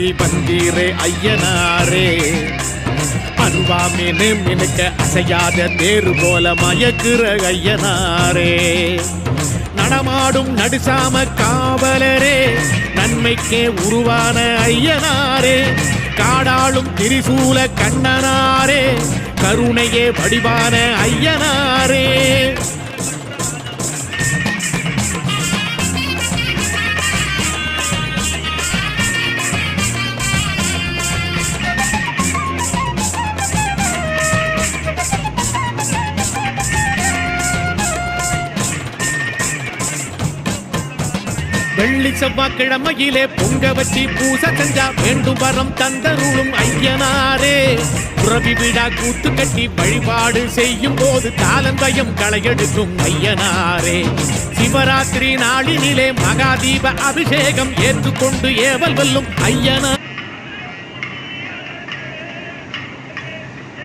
வந்தீரே ஐயனாரே, அருவாமின்னு மினுக்க அசையாத தேரு போல மயக்குற ஐயனாரே, நடமாடும் நடுசாம காவலரே, நன்மைக்கே உருவான ஐயனாரே, காடாளும் திரிசூல கண்ணனாரே, கருணையே வடிவான ஐயனாரே. வெள்ளி செவ்வாய்க்கிழமையிலே பொங்க வச்சி பூச செஞ்சா வேண்டும் வரம் தந்தருளும் ஐயனாரே, புறவி விழா கூத்து கட்டி வழிபாடு செய்யும் போது காலந்தயம் களையெடுக்கும் ஐயனாரே, சிவராத்திரி நாளினிலே மகாதீப அபிஷேகம் ஏற்றுக்கொண்டு ஏவல் வெல்லும் ஐயனாரே.